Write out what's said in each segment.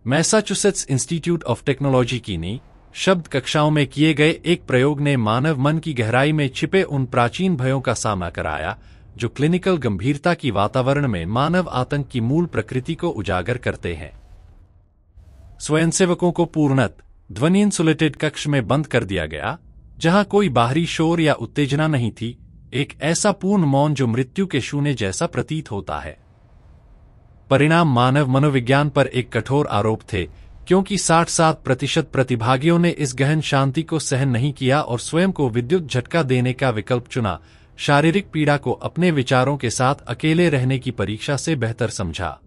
Massachusetts institute of technology की नी शब्द कक्षाओं में किए गए एक प्रयोग ने मानव मन की गहराई में छिपे उन प्राचीन भयों का सामना कराया जो क्लिनिकल गंभीरता की वातावरण में मानव आतंक की मूल प्रकृति को उजागर करते हैं। स्वयंसेवकों को पूर्णत ध्वनि इंसुलेटेड कक्ष में बंद कर दिया गया, जहां कोई बाहरी शोर या उत्तेजना नहीं थी, एक ऐसा पूर्ण मौन जो मृत्यु के शून्य जैसा प्रतीत होता है। परिणाम मानव मनोविज्ञान पर एक कठोर आरोप थे, क्योंकि 67% प्रतिभागियों ने इस गहन शांति को सहन नहीं किया और स्वयं को विद्युत झटका देने का विकल्प चुना। शारीरिक पीड़ा को अपने विचारों के साथ अकेले रहने की परीक्षा से बेहतर समझा।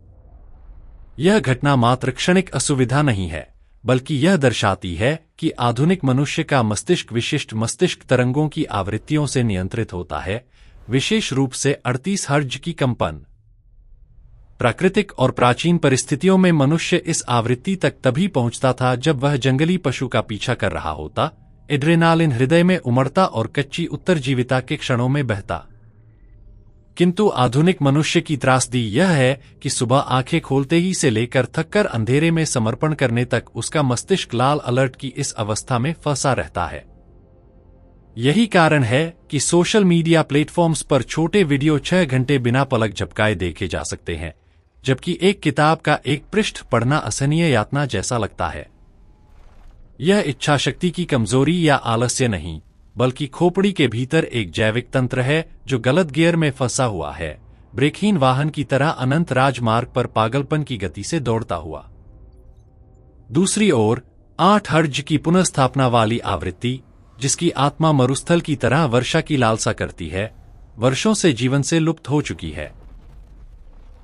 यह घटना मात्र क्षणिक असुविधा नहीं है, बल्कि यह दर्शाती है कि आधुनिक मनुष्य का मस्तिष्क विशिष्ट मस्तिष्क तरंगों की आवृत्तियों से नियंत्रित होता है, विशेष रूप से 38 हर्ट्ज की कंपन। प्राकृतिक और प्राचीन परिस्थितियों में मनुष्य इस आवृत्ति तक तभी पहुंचता था जब वह जंगली पशु का पीछा कर रहा होता, एड्रेनालिन हृदय में उमड़ता और कच्ची उत्तरजीविता के क्षणों में बहता। किंतु आधुनिक मनुष्य की त्रासदी यह है कि सुबह आंखें खोलते ही से लेकर थककर अंधेरे में समर्पण करने तक उसका मस्तिष्क लाल अलर्ट की इस अवस्था में फंसा रहता है। यही कारण है कि सोशल मीडिया प्लेटफॉर्म्स पर छोटे वीडियो 6 घंटे बिना पलक झपकाए देखे जा सकते हैं, जबकि एक किताब का एक पृष्ठ पढ़ना असहनीय यातना जैसा लगता है। यह इच्छाशक्ति की कमजोरी या आलस्य नहीं, बल्कि खोपड़ी के भीतर एक जैविक तंत्र है जो गलत गियर में फंसा हुआ है, ब्रेकहीन वाहन की तरह अनंत राजमार्ग पर पागलपन की गति से दौड़ता हुआ। दूसरी ओर 8 हर्ट्ज की पुनर्स्थापना वाली आवृत्ति, जिसकी आत्मा मरुस्थल की तरह वर्षा की लालसा करती है, वर्षों से जीवन से लुप्त हो चुकी है।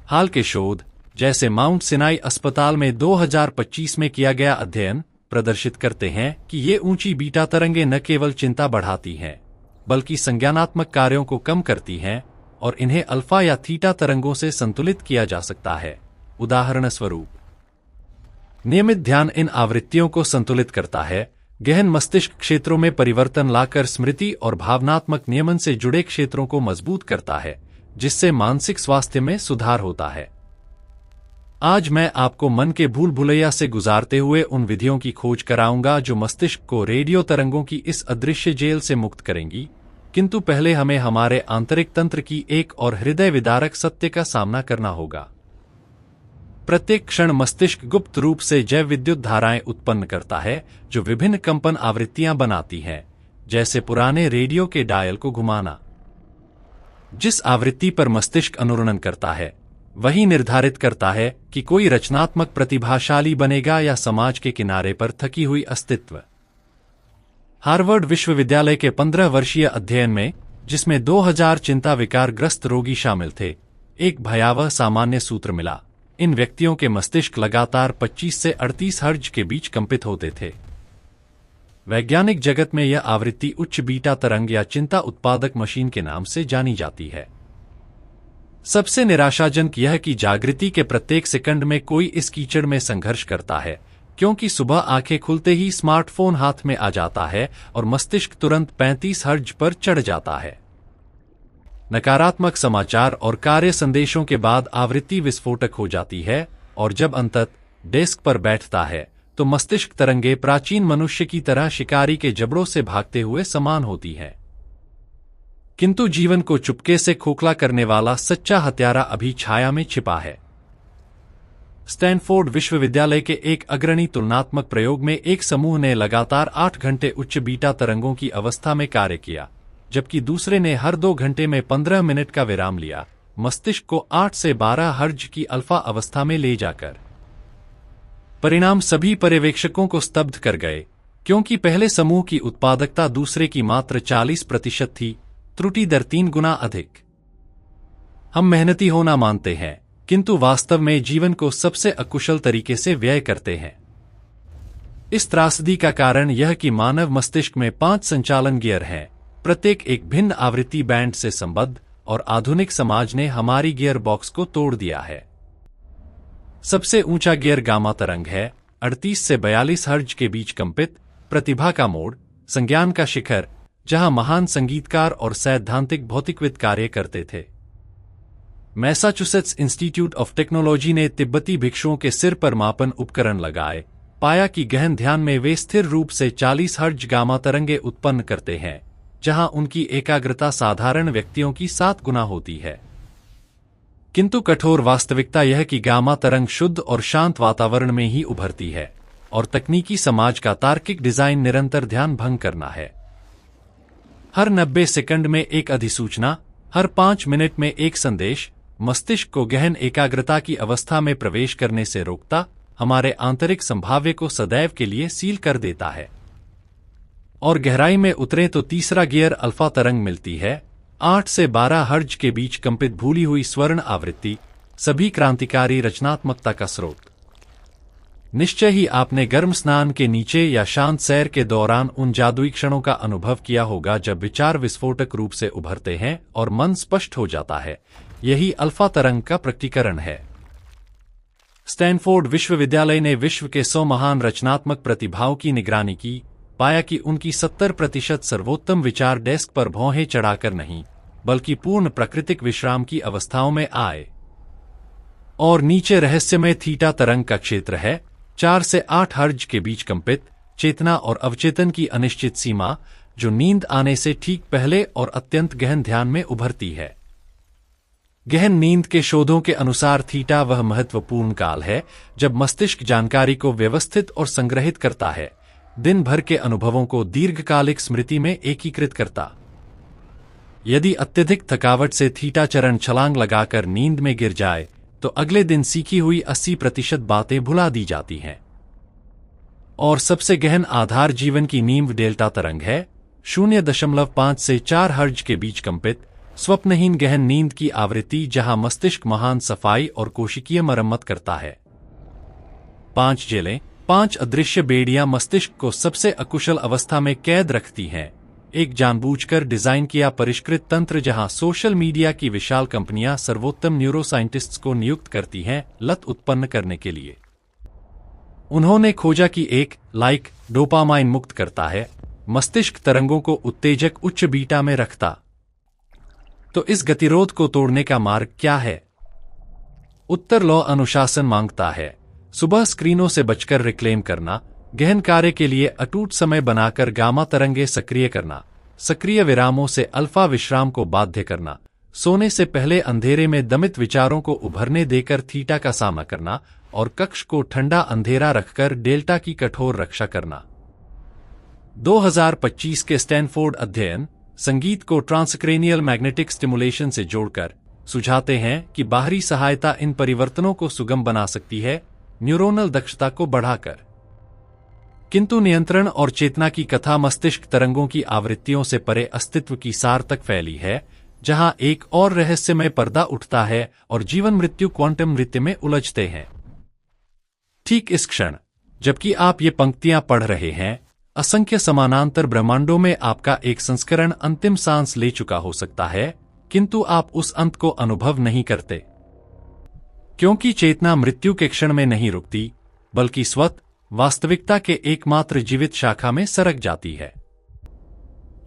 हाल के शोध, जैसे माउंट सिनाई अस्पताल में 2025 में किया गया अध्ययन, प्रदर्शित करते हैं कि ये ऊंची बीटा तरंगें न केवल चिंता बढ़ाती हैं, बल्कि संज्ञानात्मक कार्यों को कम करती हैं और इन्हें अल्फा या थीटा तरंगों से संतुलित किया जा सकता है। उदाहरण स्वरूप, नियमित ध्यान इन आवृत्तियों को संतुलित करता है, गहन मस्तिष्क क्षेत्रों में परिवर्तन लाकर स्मृति और भावनात्मक नियमन से जुड़े क्षेत्रों को मजबूत करता है, जिससे मानसिक स्वास्थ्य में सुधार होता है। आज मैं आपको मन के भूल भुलैया से गुजारते हुए उन विधियों की खोज कराऊंगा जो मस्तिष्क को रेडियो तरंगों की इस अदृश्य जेल से मुक्त करेंगी, किंतु पहले हमें हमारे आंतरिक तंत्र की एक और हृदय विदारक सत्य का सामना करना होगा। प्रत्येक क्षण मस्तिष्क गुप्त रूप से जैव विद्युत धाराएं उत्पन्न करता है जो विभिन्न कंपन आवृत्तियां बनाती हैं, जैसे पुराने रेडियो के डायल को घुमाना। जिस आवृत्ति पर मस्तिष्क अनुरणन करता है, वही निर्धारित करता है कि कोई रचनात्मक प्रतिभाशाली बनेगा या समाज के किनारे पर थकी हुई अस्तित्व। हार्वर्ड विश्वविद्यालय के 15 वर्षीय अध्ययन में, जिसमें 2000 चिंता विकार ग्रस्त रोगी शामिल थे, एक भयावह सामान्य सूत्र मिला। इन व्यक्तियों के मस्तिष्क लगातार 25 से 38 हर्ट्ज के बीच कंपित होते थे। वैज्ञानिक जगत में यह आवृत्ति उच्च बीटा तरंग या चिंता उत्पादक मशीन के नाम से जानी जाती है। सबसे निराशाजनक यह कि जागृति के प्रत्येक सेकंड में कोई इस कीचड़ में संघर्ष करता है, क्योंकि सुबह आंखें खुलते ही स्मार्टफोन हाथ में आ जाता है और मस्तिष्क तुरंत 35 हर्ट्ज पर चढ़ जाता है। नकारात्मक समाचार और कार्य संदेशों के बाद आवृत्ति विस्फोटक हो जाती है और जब अंततः डेस्क पर बैठता है तो मस्तिष्क तरंगे प्राचीन मनुष्य की तरह शिकारी के जबड़ों से भागते हुए समान होती हैं। किंतु जीवन को चुपके से खोखला करने वाला सच्चा हत्यारा अभी छाया में छिपा है। स्टैनफोर्ड विश्वविद्यालय के एक अग्रणी तुलनात्मक प्रयोग में एक समूह ने लगातार 8 घंटे उच्च बीटा तरंगों की अवस्था में कार्य किया, जबकि दूसरे ने हर 2 घंटे में 15 मिनट का विराम लिया, मस्तिष्क को 8 से 12 हर्ट्ज की अल्फा अवस्था में ले जाकर। परिणाम सभी पर्यवेक्षकों को स्तब्ध कर गए, क्योंकि पहले समूह की उत्पादकता दूसरे की मात्र 40% थी, त्रुटि दर 3 गुना अधिक। हम मेहनती होना मानते हैं, किंतु वास्तव में जीवन को सबसे अकुशल तरीके से व्यय करते हैं। इस त्रासदी का कारण यह कि मानव मस्तिष्क में 5 संचालन गियर हैं, प्रत्येक एक भिन्न आवृत्ति बैंड से संबद्ध, और आधुनिक समाज ने हमारी गियर बॉक्स को तोड़ दिया है। सबसे ऊंचा गियर गामा तरंग है, 38 से 42 हर्ट्ज के बीच कंपित, प्रतिभा का मोड, संज्ञान का शिखर, जहां महान संगीतकार और सैद्धांतिक भौतिकविद कार्य करते थे। मैसाचुसेट्स इंस्टीट्यूट ऑफ टेक्नोलॉजी ने तिब्बती भिक्षुओं के सिर पर मापन उपकरण लगाए, पाया कि गहन ध्यान में वे स्थिर रूप से 40 हर्ट्ज गामा तरंगे उत्पन्न करते हैं, जहां उनकी एकाग्रता साधारण व्यक्तियों की 7 गुना होती है। किंतु कठोर वास्तविकता यह कि गामा तरंग शुद्ध और शांत वातावरण में ही उभरती है, और तकनीकी समाज का तार्किक डिजाइन निरंतर ध्यान भंग करना है। हर 90 सेकंड में एक अधिसूचना, हर 5 मिनट में एक संदेश मस्तिष्क को गहन एकाग्रता की अवस्था में प्रवेश करने से रोकता, हमारे आंतरिक संभाव्य को सदैव के लिए सील कर देता है। और गहराई में उतरे तो तीसरा गियर अल्फा तरंग मिलती है, 8 से 12 हर्ट्ज के बीच कंपित भूली हुई स्वर्ण आवृत्ति, सभी क्रांतिकारी रचनात्मकता का स्रोत। निश्चय ही आपने गर्म स्नान के नीचे या शांत सैर के दौरान उन जादुई क्षणों का अनुभव किया होगा जब विचार विस्फोटक रूप से उभरते हैं और मन स्पष्ट हो जाता है। यही अल्फा तरंग का प्रकटीकरण है। स्टैनफोर्ड विश्वविद्यालय ने विश्व के 100 महान रचनात्मक प्रतिभाओं की निगरानी की, पाया कि उनकी 70% सर्वोत्तम विचार डेस्क पर भौहें चढ़ाकर नहीं, बल्कि पूर्ण प्राकृतिक विश्राम की अवस्थाओं में आए। और नीचे रहस्यमय थीटा तरंग का क्षेत्र है, 4 से 8 हर्ट्ज के बीच कंपित, चेतना और अवचेतन की अनिश्चित सीमा, जो नींद आने से ठीक पहले और अत्यंत गहन ध्यान में उभरती है। गहन नींद के शोधों के अनुसार थीटा वह महत्वपूर्ण काल है जब मस्तिष्क जानकारी को व्यवस्थित और संग्रहित करता है, दिन भर के अनुभवों को दीर्घकालिक स्मृति में एकीकृत करता। यदि अत्यधिक थकावट से थीटा चरण छलांग लगाकर नींद में गिर जाए तो अगले दिन सीखी हुई 80% बातें भुला दी जाती हैं। और सबसे गहन आधार जीवन की नींव डेल्टा तरंग है, 0.5 से 4 हर्ट्ज के बीच कंपित, स्वप्नहीन गहन नींद की आवृत्ति जहां मस्तिष्क महान सफाई और कोशिकीय मरम्मत करता है। 5 जेलें, 5 अदृश्य बेड़ियां मस्तिष्क को सबसे अकुशल अवस्था में कैद रखती हैं। एक जानबूझकर डिजाइन किया परिष्कृत तंत्र जहां सोशल मीडिया की विशाल कंपनियां सर्वोत्तम न्यूरोसाइंटिस्ट्स को नियुक्त करती हैं लत उत्पन्न करने के लिए। उन्होंने खोजा कि एक लाइक डोपामाइन मुक्त करता है, मस्तिष्क तरंगों को उत्तेजक उच्च बीटा में रखता। तो इस गतिरोध को तोड़ने का मार्ग क्या है? उत्तर लौ अनुशासन मांगता है। सुबह स्क्रीनों से बचकर रिक्लेम करना, गहन कार्य के लिए अटूट समय बनाकर गामा तरंगे सक्रिय करना, सक्रिय विरामों से अल्फा विश्राम को बाध्य करना, सोने से पहले अंधेरे में दमित विचारों को उभरने देकर थीटा का सामना करना और कक्ष को ठंडा अंधेरा रखकर डेल्टा की कठोर रक्षा करना। 2025 के स्टैनफोर्ड अध्ययन संगीत को ट्रांसक्रेनियल मैग्नेटिक स्टिमुलेशन से जोड़कर सुझाते हैं कि बाहरी सहायता इन परिवर्तनों को सुगम बना सकती है, न्यूरोनल दक्षता को बढ़ाकर। किंतु नियंत्रण और चेतना की कथा मस्तिष्क तरंगों की आवृत्तियों से परे अस्तित्व की सार तक फैली है, जहां एक और रहस्यमय पर्दा उठता है और जीवन मृत्यु क्वांटम नृत्य में उलझते हैं। ठीक इस क्षण जबकि आप ये पंक्तियां पढ़ रहे हैं, असंख्य समानांतर ब्रह्मांडों में आपका एक संस्करण अंतिम सांस ले चुका हो सकता है, किंतु आप उस अंत को अनुभव नहीं करते, क्योंकि चेतना मृत्यु के क्षण में नहीं रुकती, बल्कि स्वतः वास्तविकता के एकमात्र जीवित शाखा में सरक जाती है।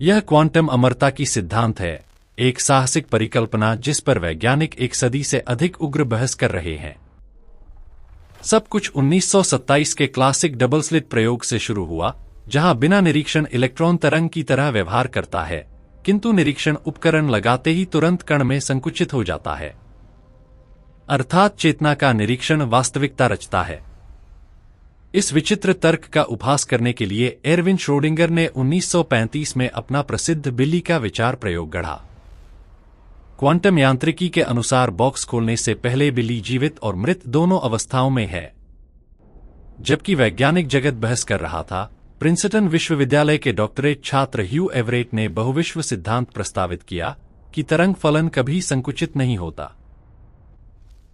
यह क्वांटम अमरता की सिद्धांत है, एक साहसिक परिकल्पना जिस पर वैज्ञानिक एक सदी से अधिक उग्र बहस कर रहे हैं। सब कुछ 1927 के क्लासिक डबल स्लिट प्रयोग से शुरू हुआ, जहां बिना निरीक्षण इलेक्ट्रॉन तरंग की तरह व्यवहार करता है, किंतु निरीक्षण उपकरण लगाते ही तुरंत कण में संकुचित हो जाता है। अर्थात चेतना का निरीक्षण वास्तविकता रचता है। इस विचित्र तर्क का उपहास करने के लिए एरविन श्रोडिंगर ने 1935 में अपना प्रसिद्ध बिल्ली का विचार प्रयोग गढ़ा। क्वांटम यांत्रिकी के अनुसार बॉक्स खोलने से पहले बिल्ली जीवित और मृत दोनों अवस्थाओं में है। जबकि वैज्ञानिक जगत बहस कर रहा था, प्रिंसटन विश्वविद्यालय के डॉक्टरेट छात्र ह्यू एवरेट ने बहुविश्व सिद्धांत प्रस्तावित किया कि तरंग फलन कभी संकुचित नहीं होता,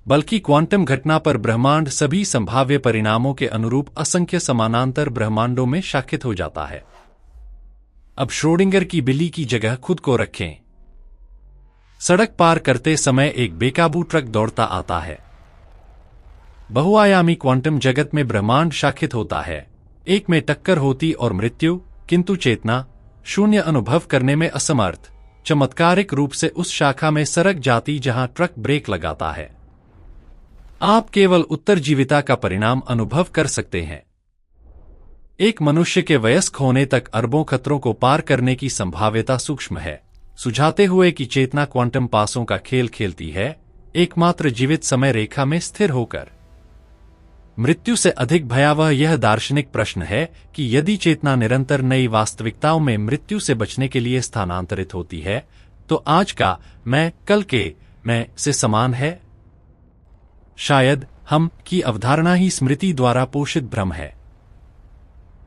बल्कि क्वांटम घटना पर ब्रह्मांड सभी संभाव्य परिणामों के अनुरूप असंख्य समानांतर ब्रह्मांडों में शाखित हो जाता है। अब श्रोडिंगर की बिल्ली की जगह खुद को रखें। सड़क पार करते समय एक बेकाबू ट्रक दौड़ता आता है। बहुआयामी क्वांटम जगत में ब्रह्मांड शाखित होता है, एक में टक्कर होती और मृत्यु, किंतु चेतना शून्य अनुभव करने में असमर्थ, चमत्कारिक रूप से उस शाखा में सरक जाती जहां ट्रक ब्रेक लगाता है। आप केवल उत्तरजीविता का परिणाम अनुभव कर सकते हैं। एक मनुष्य के वयस्क होने तक अरबों खतरों को पार करने की संभाव्यता सूक्ष्म है, सुझाते हुए कि चेतना क्वांटम पासों का खेल खेलती है, एकमात्र जीवित समय रेखा में स्थिर होकर। मृत्यु से अधिक भयावह यह दार्शनिक प्रश्न है कि यदि चेतना निरंतर नई वास्तविकताओं में मृत्यु से बचने के लिए स्थानांतरित होती है, तो आज का मैं कल के मैं से समान है। शायद हम की अवधारणा ही स्मृति द्वारा पोषित भ्रम है।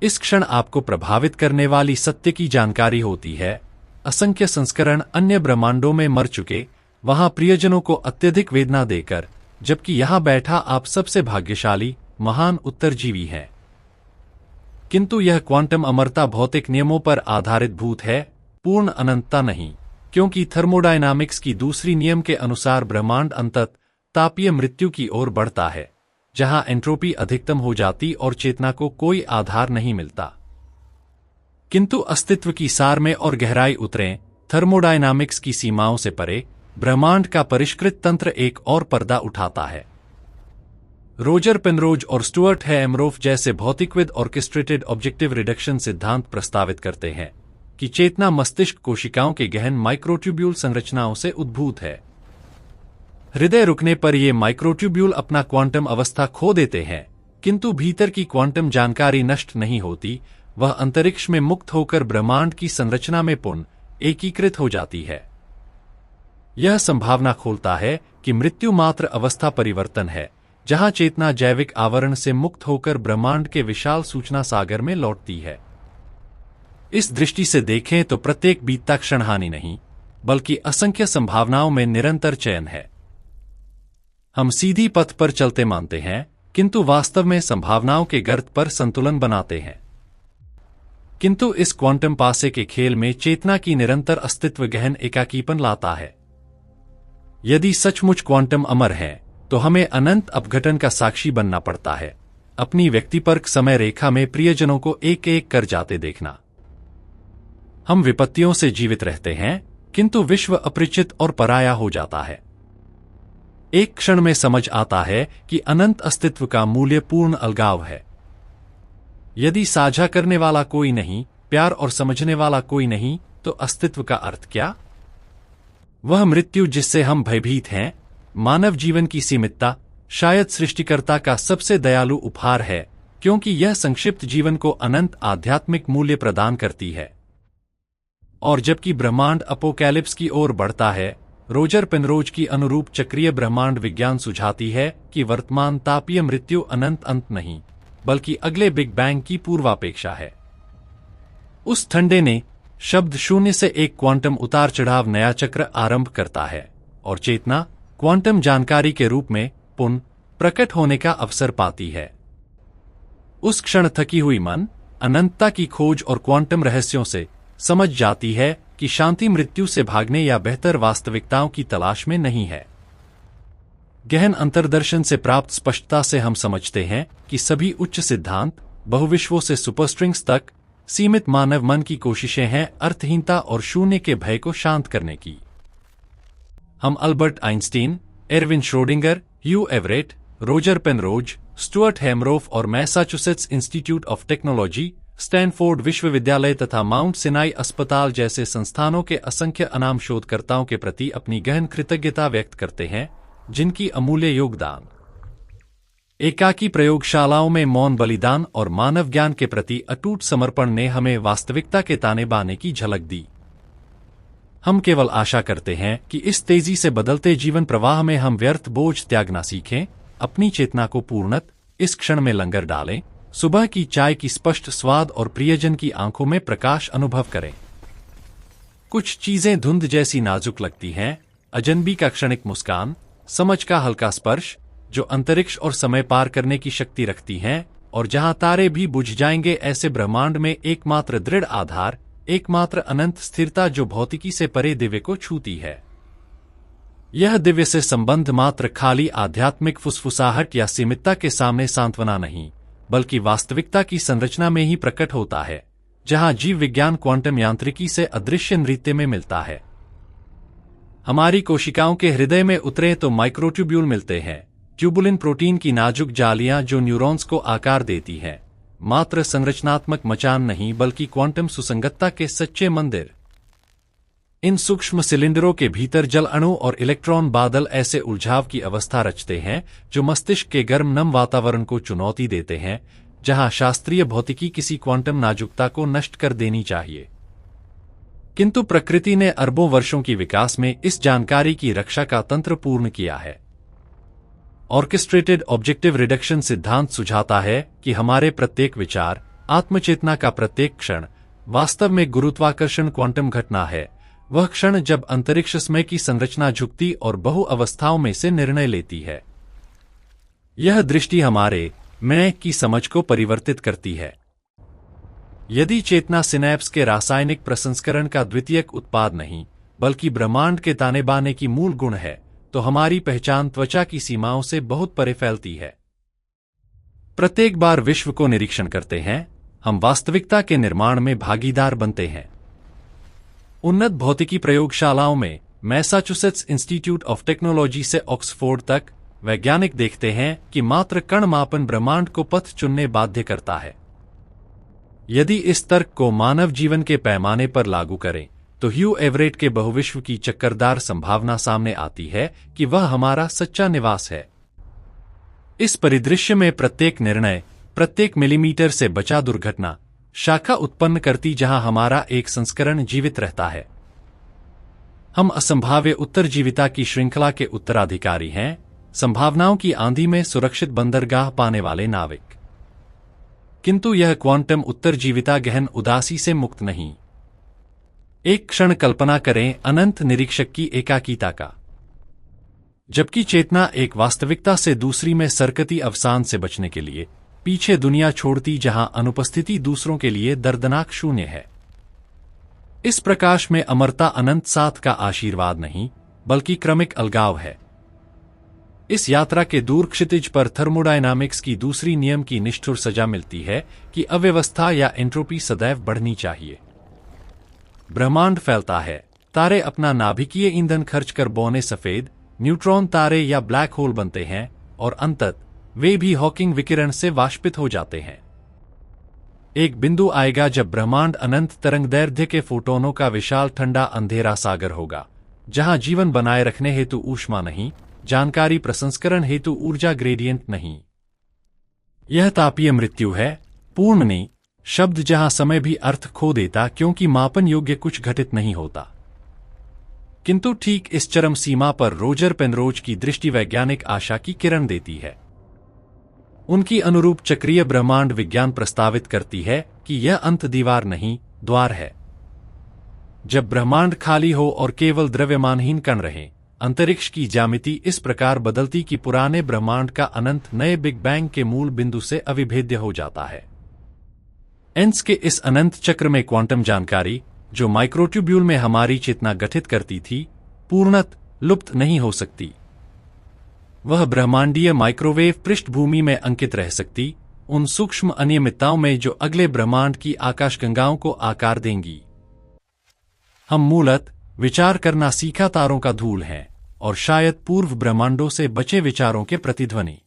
इस क्षण आपको प्रभावित करने वाली सत्य की जानकारी होती है, असंख्य संस्करण अन्य ब्रह्मांडों में मर चुके, वहां प्रियजनों को अत्यधिक वेदना देकर, जबकि यहां बैठा आप सबसे भाग्यशाली महान उत्तरजीवी हैं। किंतु यह क्वांटम अमरता भौतिक नियमों पर आधारित भूत है, पूर्ण अनंतता नहीं, क्योंकि थर्मोडायनामिक्स की दूसरी नियम के अनुसार ब्रह्मांड अंतत तापीय मृत्यु की ओर बढ़ता है, जहां एंट्रोपी अधिकतम हो जाती और चेतना को कोई आधार नहीं मिलता। किंतु अस्तित्व की सार में और गहराई उतरें, थर्मोडायनामिक्स की सीमाओं से परे, ब्रह्मांड का परिष्कृत तंत्र एक और पर्दा उठाता है। रोजर पेनरोज और स्टुअर्ट हेमरोफ जैसे भौतिकविद ऑर्केस्ट्रेटेड ऑब्जेक्टिव रिडक्शन सिद्धांत प्रस्तावित करते हैं कि चेतना मस्तिष्क कोशिकाओं के गहन माइक्रोट्यूब्यूल संरचनाओं से उद्भूत है। हृदय रुकने पर ये माइक्रोट्यूब्यूल अपना क्वांटम अवस्था खो देते हैं, किंतु भीतर की क्वांटम जानकारी नष्ट नहीं होती, वह अंतरिक्ष में मुक्त होकर ब्रह्मांड की संरचना में पुनः एकीकृत हो जाती है। यह संभावना खोलता है कि मृत्यु मात्र अवस्था परिवर्तन है, जहां चेतना जैविक आवरण से मुक्त होकर ब्रह्मांड के विशाल सूचना सागर में लौटती है। इस दृष्टि से देखें तो प्रत्येक बीतता क्षण हानि नहीं, बल्कि असंख्य संभावनाओं में निरंतर चयन है। हम सीधी पथ पर चलते मानते हैं, किंतु वास्तव में संभावनाओं के गर्त पर संतुलन बनाते हैं। किंतु इस क्वांटम पासे के खेल में चेतना की निरंतर अस्तित्व गहन एकाकीपन लाता है। यदि सचमुच क्वांटम अमर है, तो हमें अनंत अपघटन का साक्षी बनना पड़ता है, अपनी व्यक्तिपरक समय रेखा में प्रियजनों को एक एक कर जाते देखना। हम विपत्तियों से जीवित रहते हैं, किंतु विश्व अपरिचित और पराया हो जाता है। एक क्षण में समझ आता है कि अनंत अस्तित्व का मूल्य पूर्ण अलगाव है। यदि साझा करने वाला कोई नहीं, प्यार और समझने वाला कोई नहीं, तो अस्तित्व का अर्थ क्या? वह मृत्यु जिससे हम भयभीत हैं, मानव जीवन की सीमितता, शायद सृष्टिकर्ता का सबसे दयालु उपहार है, क्योंकि यह संक्षिप्त जीवन को अनंत आध्यात्मिक मूल्य प्रदान करती है। और जबकि ब्रह्मांड अपोकैलिप्स की ओर बढ़ता है, रोजर पेनरोज की अनुरूप चक्रीय ब्रह्मांड विज्ञान सुझाती है कि वर्तमान तापीय मृत्यु अनंत अंत नहीं, बल्कि अगले बिग बैंग की पूर्वापेक्षा है। उस ठंडे ने शब्द शून्य से एक क्वांटम उतार चढ़ाव नया चक्र आरंभ करता है, और चेतना क्वांटम जानकारी के रूप में पुनः प्रकट होने का अवसर पाती है। उस क्षण थकी हुई मन अनंतता की खोज और क्वांटम रहस्यों से समझ जाती है कि शांति मृत्यु से भागने या बेहतर वास्तविकताओं की तलाश में नहीं है। गहन अंतर्दर्शन से प्राप्त स्पष्टता से हम समझते हैं कि सभी उच्च सिद्धांत, बहुविश्वों से सुपरस्ट्रिंग्स तक, सीमित मानव मन की कोशिशें हैं अर्थहीनता और शून्य के भय को शांत करने की। हम अल्बर्ट आइंस्टीन, एर्विन श्रोडिंगर, ह्यू एवरेट, रोजर पेनरोज, स्टुअर्ट हेमरोफ और Massachusetts institute of technology, Stanford विश्वविद्यालय तथा माउंट सिनाई अस्पताल जैसे संस्थानों के असंख्य अनाम शोधकर्ताओं के प्रति अपनी गहन कृतज्ञता व्यक्त करते हैं, जिनकी अमूल्य योगदान, एकाकी प्रयोगशालाओं में मौन बलिदान और मानव ज्ञान के प्रति अटूट समर्पण ने हमें वास्तविकता के ताने बाने की झलक दी। हम केवल आशा करते हैं कि इस तेजी से बदलते जीवन प्रवाह में हम व्यर्थ बोझ त्यागना सीखें, अपनी चेतना को पूर्णत इस क्षण में लंगर डालें, सुबह की चाय की स्पष्ट स्वाद और प्रियजन की आंखों में प्रकाश अनुभव करें। कुछ चीजें धुंध जैसी नाजुक लगती हैं, अजनबी का क्षणिक मुस्कान, समझ का हल्का स्पर्श, जो अंतरिक्ष और समय पार करने की शक्ति रखती हैं, और जहां तारे भी बुझ जाएंगे ऐसे ब्रह्मांड में एकमात्र दृढ़ आधार, एकमात्र अनंत स्थिरता जो भौतिकी से परे दिव्य को छूती है। यह दिव्य से संबंध मात्र खाली आध्यात्मिक फुसफुसाहट या सीमितता के सामने सांत्वना नहीं, बल्कि वास्तविकता की संरचना में ही प्रकट होता है, जहां जीव विज्ञान क्वांटम यांत्रिकी से अदृश्य नृत्य में मिलता है। हमारी कोशिकाओं के हृदय में उतरे तो माइक्रोट्यूब्यूल मिलते हैं, ट्यूबुलिन प्रोटीन की नाजुक जालियां जो न्यूरॉन्स को आकार देती हैं, मात्र संरचनात्मक मचान नहीं बल्कि क्वांटम सुसंगतता के सच्चे मंदिर। इन सूक्ष्म सिलेंडरों के भीतर जल अणु और इलेक्ट्रॉन बादल ऐसे उलझाव की अवस्था रचते हैं जो मस्तिष्क के गर्म नम वातावरण को चुनौती देते हैं, जहां शास्त्रीय भौतिकी किसी क्वांटम नाजुकता को नष्ट कर देनी चाहिए। किंतु प्रकृति ने अरबों वर्षों की विकास में इस जानकारी की रक्षा का तंत्र पूर्ण किया है। ऑर्केस्ट्रेटेड ऑब्जेक्टिव रिडक्शन सिद्धांत सुझाता है कि हमारे प्रत्येक विचार, आत्मचेतना का प्रत्येक क्षण वास्तव में गुरुत्वाकर्षण क्वांटम घटना है, वह क्षण जब अंतरिक्ष समय की संरचना झुकती और बहु अवस्थाओं में से निर्णय लेती है। यह दृष्टि हमारे मैं की समझ को परिवर्तित करती है। यदि चेतना सिनैप्स के रासायनिक प्रसंस्करण का द्वितीयक उत्पाद नहीं बल्कि ब्रह्मांड के ताने बाने की मूल गुण है, तो हमारी पहचान त्वचा की सीमाओं से बहुत परे फैलती है। प्रत्येक बार विश्व को निरीक्षण करते हैं, हम वास्तविकता के निर्माण में भागीदार बनते हैं। उन्नत भौतिकी प्रयोगशालाओं में मैसाचुसेट्स इंस्टीट्यूट ऑफ टेक्नोलॉजी से ऑक्सफोर्ड तक वैज्ञानिक देखते हैं कि मात्र कण मापन ब्रह्मांड को पथ चुनने बाध्य करता है। यदि इस तर्क को मानव जीवन के पैमाने पर लागू करें तो ह्यू एवरेट के बहुविश्व की चक्करदार संभावना सामने आती है कि वह हमारा सच्चा निवास है। इस परिदृश्य में प्रत्येक निर्णय, प्रत्येक मिलीमीटर से बचा दुर्घटना शाखा उत्पन्न करती जहां हमारा एक संस्करण जीवित रहता है। हम असंभाव्य उत्तरजीविता की श्रृंखला के उत्तराधिकारी हैं, संभावनाओं की आंधी में सुरक्षित बंदरगाह पाने वाले नाविक। किंतु यह क्वांटम उत्तरजीविता गहन उदासी से मुक्त नहीं। एक क्षण कल्पना करें अनंत निरीक्षक की एकाकीता का, जबकि चेतना एक वास्तविकता से दूसरी में सरकती अवसान से बचने के लिए पीछे दुनिया छोड़ती जहां अनुपस्थिति दूसरों के लिए दर्दनाक शून्य है। इस प्रकाश में अमरता अनंत साथ का आशीर्वाद नहीं बल्कि क्रमिक अलगाव है। इस यात्रा के दूर क्षितिज पर थर्मोडायनामिक्स की दूसरी नियम की निष्ठुर सजा मिलती है कि अव्यवस्था या एंट्रोपी सदैव बढ़नी चाहिए। ब्रह्मांड फैलता है, तारे अपना नाभिकीय ईंधन खर्च कर बौने सफेद न्यूट्रॉन तारे या ब्लैक होल बनते हैं और अंततः वे भी हॉकिंग विकिरण से वाष्पित हो जाते हैं। एक बिंदु आएगा जब ब्रह्मांड अनंत तरंगदैर्घ्य के फोटोनों का विशाल ठंडा अंधेरा सागर होगा, जहां जीवन बनाए रखने हेतु ऊष्मा नहीं, जानकारी प्रसंस्करण हेतु ऊर्जा ग्रेडियंट नहीं। यह तापीय मृत्यु है, पूर्ण नहीं शब्द जहां समय भी अर्थ खो देता क्योंकि मापन योग्य कुछ घटित नहीं होता। किंतु ठीक इस चरम सीमा पर रोजर पेनरोज की दृष्टि वैज्ञानिक आशा की किरण देती है। उनकी अनुरूप चक्रीय ब्रह्मांड विज्ञान प्रस्तावित करती है कि यह अंत दीवार नहीं, द्वार है। जब ब्रह्मांड खाली हो और केवल द्रव्यमानहीन कण रहें, अंतरिक्ष की ज्यामिति इस प्रकार बदलती कि पुराने ब्रह्मांड का अनंत नए बिग बैंग के मूल बिंदु से अविभेद्य हो जाता है। एंस के इस अनंत चक्र में क्वांटम जानकारी, जो माइक्रोट्यूब्यूल में हमारी चेतना गठित करती थी, पूर्णतः लुप्त नहीं हो सकती। वह ब्रह्मांडीय माइक्रोवेव पृष्ठभूमि में अंकित रह सकती, उन सूक्ष्म अनियमितताओं में जो अगले ब्रह्मांड की आकाशगंगाओं को आकार देंगी। हम मूलतः विचार करना सीखा तारों का धूल हैं और शायद पूर्व ब्रह्मांडों से बचे विचारों के प्रतिध्वनि।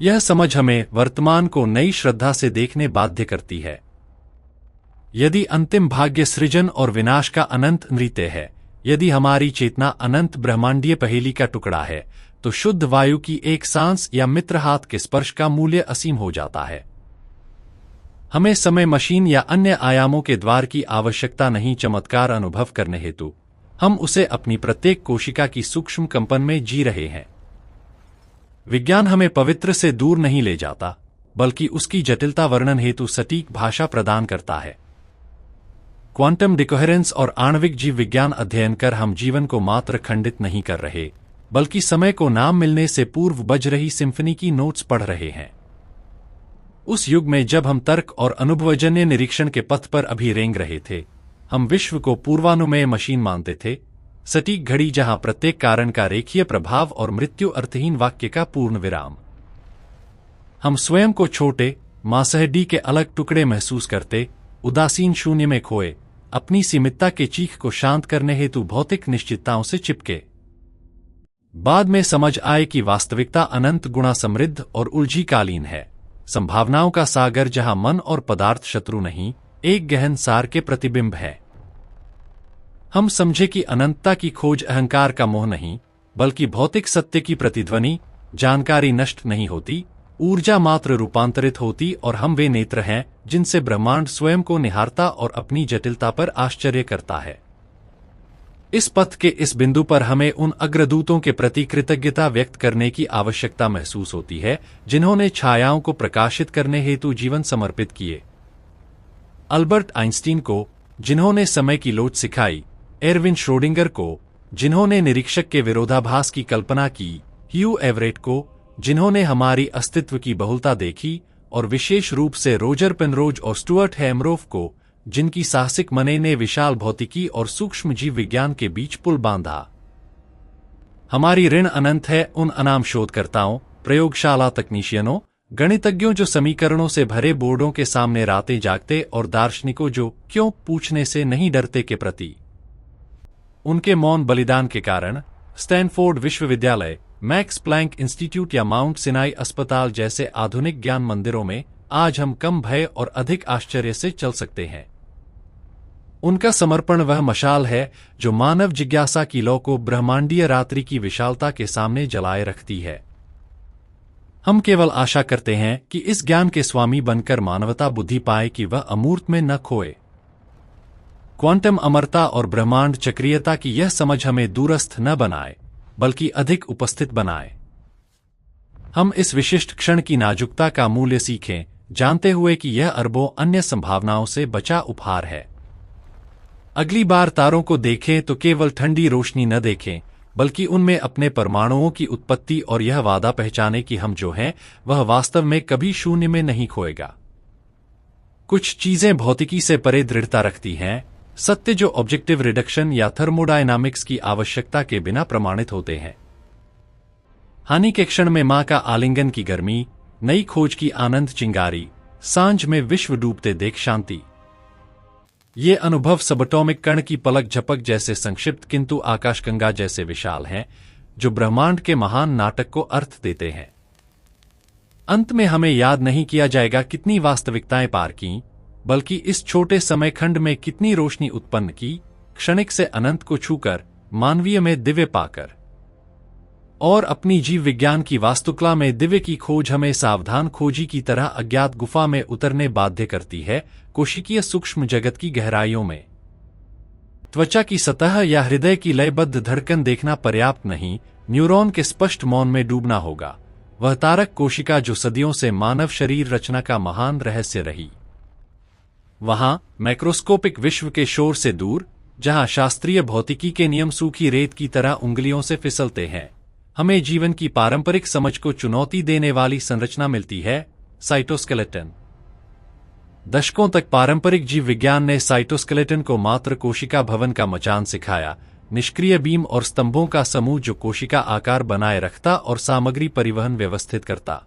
यह समझ हमें वर्तमान को नई श्रद्धा से देखने बाध्य करती है। यदि अंतिम भाग्य सृजन और विनाश का अनंत नृत्य है, यदि हमारी चेतना अनंत ब्रह्मांडीय पहेली का टुकड़ा है, तो शुद्ध वायु की एक सांस या मित्र हाथ के स्पर्श का मूल्य असीम हो जाता है। हमें समय मशीन या अन्य आयामों के द्वार की आवश्यकता नहीं चमत्कार अनुभव करने हेतु, हम उसे अपनी प्रत्येक कोशिका की सूक्ष्म कंपन में जी रहे हैं। विज्ञान हमें पवित्र से दूर नहीं ले जाता, बल्कि उसकी जटिलता वर्णन हेतु सटीक भाषा प्रदान करता है। क्वांटम डिकोहेरेंस और आणविक जीव विज्ञान अध्ययन कर हम जीवन को मात्र खंडित नहीं कर रहे, बल्कि समय को नाम मिलने से पूर्व बज रही सिम्फनी की नोट्स पढ़ रहे हैं। उस युग में जब हम तर्क और अनुभवजन्य निरीक्षण के पथ पर अभी रेंग रहे थे, हम विश्व को पूर्वानुमेय मशीन मानते थे, सटीक घड़ी जहां प्रत्येक कारण का रेखीय प्रभाव और मृत्यु अर्थहीन वाक्य का पूर्ण विराम। हम स्वयं को छोटे मासहडी के अलग टुकड़े महसूस करते, उदासीन शून्य में खोए, अपनी सीमितता के चीख को शांत करने हेतु भौतिक निश्चितताओं से चिपके। बाद में समझ आए कि वास्तविकता अनंत गुणा समृद्ध और उलझी कालीन है, संभावनाओं का सागर जहां मन और पदार्थ शत्रु नहीं, एक गहन सार के प्रतिबिंब है। हम समझे कि अनंतता की खोज अहंकार का मोह नहीं, बल्कि भौतिक सत्य की प्रतिध्वनि। जानकारी नष्ट नहीं होती, ऊर्जा मात्र रूपांतरित होती, और हम वे नेत्र हैं जिनसे ब्रह्मांड स्वयं को निहारता और अपनी जटिलता पर आश्चर्य करता है। इस पथ के इस बिंदु पर हमें उन अग्रदूतों के प्रति कृतज्ञता व्यक्त करने की आवश्यकता महसूस होती है जिन्होंने छायाओं को प्रकाशित करने हेतु जीवन समर्पित किए। अल्बर्ट आइंस्टीन को, जिन्होंने समय की लोच सिखाई, एरविन श्रोडिंगर को, जिन्होंने निरीक्षक के विरोधाभास की कल्पना की, ह्यू एवरेट को, जिन्होंने हमारी अस्तित्व की बहुलता देखी, और विशेष रूप से रोजर पेनरोज और स्टुअर्ट हेमरोफ को, जिनकी साहसिक मने ने विशाल भौतिकी और सूक्ष्म जीव विज्ञान के बीच पुल बांधा। हमारी ऋण अनंत है उन अनाम शोधकर्ताओं, प्रयोगशाला तकनीशियनों, गणितज्ञों जो समीकरणों से भरे बोर्डों के सामने रातें जागते, और दार्शनिकों जो क्यों पूछने से नहीं डरते के प्रति उनके मौन बलिदान के कारण स्टैनफोर्ड विश्वविद्यालय, मैक्स प्लैंक इंस्टीट्यूट या माउंट सिनाई अस्पताल जैसे आधुनिक ज्ञान मंदिरों में आज हम कम भय और अधिक आश्चर्य से चल सकते हैं। उनका समर्पण वह मशाल है जो मानव जिज्ञासा की लौ को ब्रह्मांडीय रात्रि की विशालता के सामने जलाए रखती है। हम केवल आशा करते हैं कि इस ज्ञान के स्वामी बनकर मानवता बुद्धि पाए कि वह अमूर्त में न खोए। क्वांटम अमरता और ब्रह्मांड चक्रीयता की यह समझ हमें दूरस्थ न बनाए, बल्कि अधिक उपस्थित बनाए। हम इस विशिष्ट क्षण की नाजुकता का मूल्य सीखें, जानते हुए कि यह अरबों अन्य संभावनाओं से बचा उपहार है। अगली बार तारों को देखें तो केवल ठंडी रोशनी न देखें, बल्कि उनमें अपने परमाणुओं की उत्पत्ति और यह वादा पहचाने कि हम जो हैं वह वास्तव में कभी शून्य में नहीं खोएगा। कुछ चीजें भौतिकी से परे दृढ़ता रखती हैं, सत्य जो ऑब्जेक्टिव रिडक्शन या थर्मोडायनामिक्स की आवश्यकता के बिना प्रमाणित होते हैं। हानि के क्षण में मां का आलिंगन की गर्मी, नई खोज की आनंद चिंगारी, सांझ में विश्व डूबते देख शांति। ये अनुभव सबएटॉमिक कण की पलक झपक जैसे संक्षिप्त किंतु आकाशगंगा जैसे विशाल हैं, जो ब्रह्मांड के महान नाटक को अर्थ देते हैं। अंत में हमें याद नहीं किया जाएगा कितनी वास्तविकताएं पार की, बल्कि इस छोटे समय खंड में कितनी रोशनी उत्पन्न की, क्षणिक से अनंत को छूकर, मानवीय में दिव्य पाकर। और अपनी जीव विज्ञान की वास्तुकला में दिव्य की खोज हमें सावधान खोजी की तरह अज्ञात गुफा में उतरने बाध्य करती है, कोशिकीय सूक्ष्म जगत की गहराइयों में। त्वचा की सतह या हृदय की लयबद्ध धड़कन देखना पर्याप्त नहीं, न्यूरॉन के स्पष्ट मौन में डूबना होगा, वह तारक कोशिका जो सदियों से मानव शरीर रचना का महान रहस्य रही। वहां मैक्रोस्कोपिक विश्व के शोर से दूर, जहां शास्त्रीय भौतिकी के नियम सूखी रेत की तरह उंगलियों से फिसलते हैं, हमें जीवन की पारंपरिक समझ को चुनौती देने वाली संरचना मिलती है, साइटोस्केलेटन। दशकों तक पारंपरिक जीव विज्ञान ने साइटोस्केलेटन को मात्र कोशिका भवन का मचान सिखाया, निष्क्रिय बीम और स्तंभों का समूह जो कोशिका आकार बनाए रखता और सामग्री परिवहन व्यवस्थित करता।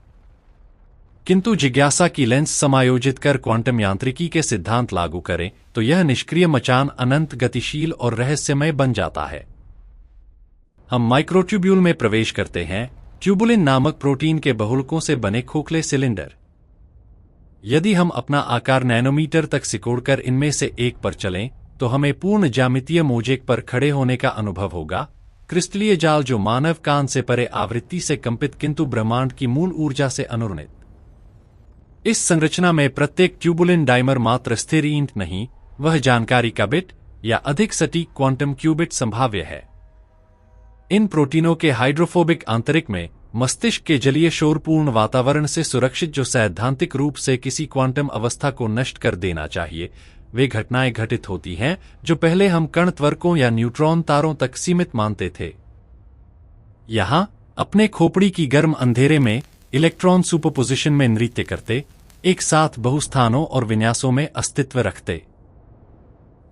किंतु जिज्ञासा की लेंस समायोजित कर क्वांटम यांत्रिकी के सिद्धांत लागू करें तो यह निष्क्रिय मचान अनंत गतिशील और रहस्यमय बन जाता है। हम माइक्रोट्यूब्यूल में प्रवेश करते हैं, ट्यूबुलिन नामक प्रोटीन के बहुलकों से बने खोखले सिलेंडर। यदि हम अपना आकार नैनोमीटर तक सिकोड़कर इनमें से एक पर चलें, तो हमें पूर्ण ज्यामितीय मोजेक पर खड़े होने का अनुभव होगा, क्रिस्टलीय जाल जो मानव कान से परे आवृत्ति से कंपित किंतु ब्रह्मांड की मूल ऊर्जा से अनुरणित। इस संरचना में प्रत्येक ट्यूबुलिन डाइमर मात्र स्थिर ईंट नहीं, वह जानकारी का बिट या अधिक सटीक क्वांटम क्यूबिट संभाव्य है। इन प्रोटीनों के हाइड्रोफोबिक आंतरिक में मस्तिष्क के जलीय शोरपूर्ण वातावरण से सुरक्षित जो सैद्धांतिक रूप से किसी क्वांटम अवस्था को नष्ट कर देना चाहिए, वे घटनाएं घटित होती हैं जो पहले हम कण त्वरकों या न्यूट्रॉन तारों तक सीमित मानते थे। यहां अपने खोपड़ी की गर्म अंधेरे में इलेक्ट्रॉन सुपरपोजिशन में नृत्य करते, एक साथ बहुस्थानों और विन्यासों में अस्तित्व रखते।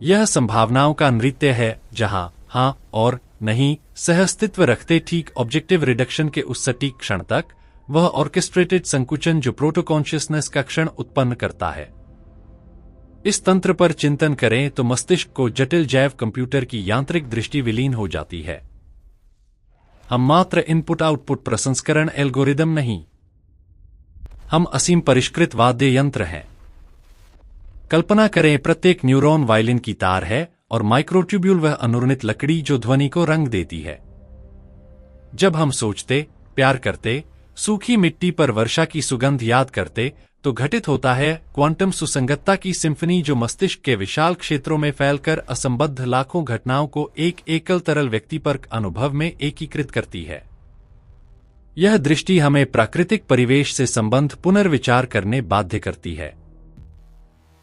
यह संभावनाओं का नृत्य है जहां हां और नहीं सहअस्तित्व रखते, ठीक ऑब्जेक्टिव रिडक्शन के उस सटीक क्षण तक, वह ऑर्केस्ट्रेटेड संकुचन जो प्रोटोकॉन्शियसनेस का क्षण उत्पन्न करता है। इस तंत्र पर चिंतन करें तो मस्तिष्क को जटिल जैव कंप्यूटर की यांत्रिक दृष्टि विलीन हो जाती है। हम मात्र इनपुट आउटपुट प्रसंस्करण एल्गोरिदम नहीं, हम असीम परिष्कृत वाद्य यंत्र हैं। कल्पना करें प्रत्येक न्यूरॉन वायलिन की तार है और माइक्रोट्यूब्यूल वह अनुरणित लकड़ी जो ध्वनि को रंग देती है। जब हम सोचते, प्यार करते, सूखी मिट्टी पर वर्षा की सुगंध याद करते तो घटित होता है क्वांटम सुसंगतता की सिम्फनी जो मस्तिष्क के विशाल क्षेत्रों में फैलकर असंबद्ध लाखों घटनाओं को एक एकल तरल व्यक्तिपरक अनुभव में एकीकृत करती है। यह दृष्टि हमें प्राकृतिक परिवेश से संबंध पुनर्विचार करने बाध्य करती है।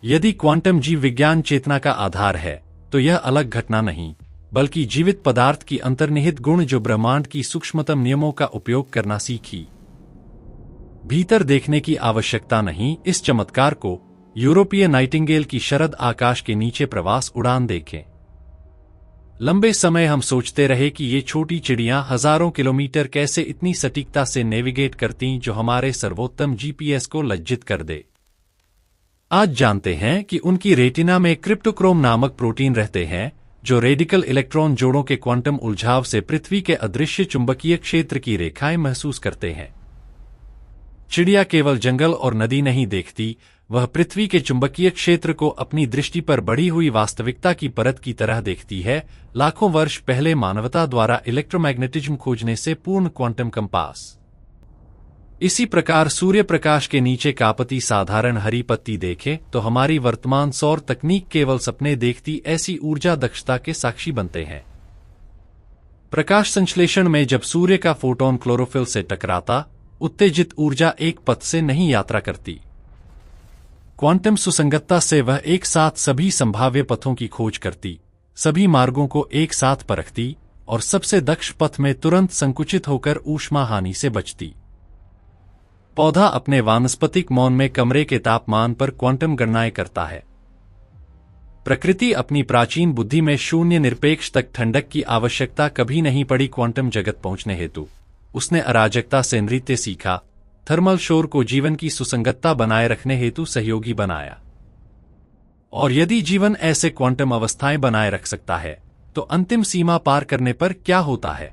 यदि क्वांटम जीव विज्ञान चेतना का आधार है तो यह अलग घटना नहीं बल्कि जीवित पदार्थ की अंतर्निहित गुण जो ब्रह्मांड की सूक्ष्मतम नियमों का उपयोग करना सीखी। भीतर देखने की आवश्यकता नहीं, इस चमत्कार को यूरोपीय नाइटिंगेल की शरद आकाश के नीचे प्रवास उड़ान देखें। लंबे समय हम सोचते रहे कि ये छोटी चिड़ियां हजारों किलोमीटर कैसे इतनी सटीकता से नेविगेट करतीं जो हमारे सर्वोत्तम जीपीएस को लज्जित कर दे। आज जानते हैं कि उनकी रेटिना में क्रिप्टोक्रोम नामक प्रोटीन रहते हैं जो रेडिकल इलेक्ट्रॉन जोड़ों के क्वांटम उलझाव से पृथ्वी के अदृश्य चुंबकीय क्षेत्र की रेखाएं महसूस करते हैं। चिड़िया केवल जंगल और नदी नहीं देखती, वह पृथ्वी के चुंबकीय क्षेत्र को अपनी दृष्टि पर बढ़ी हुई वास्तविकता की परत की तरह देखती है। लाखों वर्ष पहले मानवता द्वारा इलेक्ट्रोमैग्नेटिज्म खोजने से पूर्ण क्वांटम कंपास। इसी प्रकार सूर्य प्रकाश के नीचे कापती साधारण हरी पत्ती देखें तो हमारी वर्तमान सौर तकनीक केवल सपने देखती ऐसी ऊर्जा दक्षता के साक्षी बनते हैं। प्रकाश संश्लेषण में जब सूर्य का फोटोन क्लोरोफिल से टकराता, उत्तेजित ऊर्जा एक पथ से नहीं यात्रा करती। क्वांटम सुसंगतता से वह एक साथ सभी संभाव्य पथों की खोज करती, सभी मार्गों को एक साथ परखती और सबसे दक्ष पथ में तुरंत संकुचित होकर ऊष्मा हानि से बचती। पौधा अपने वानस्पतिक मौन में कमरे के तापमान पर क्वांटम गणनाएं करता है। प्रकृति अपनी प्राचीन बुद्धि में शून्य निरपेक्ष तक ठंडक की आवश्यकता कभी नहीं पड़ी क्वांटम जगत पहुंचने हेतु। उसने अराजकता से नृत्य सीखा, थर्मल शोर को जीवन की सुसंगतता बनाए रखने हेतु सहयोगी बनाया। और यदि जीवन ऐसे क्वांटम अवस्थाएं बनाए रख सकता है तो अंतिम सीमा पार करने पर क्या होता है?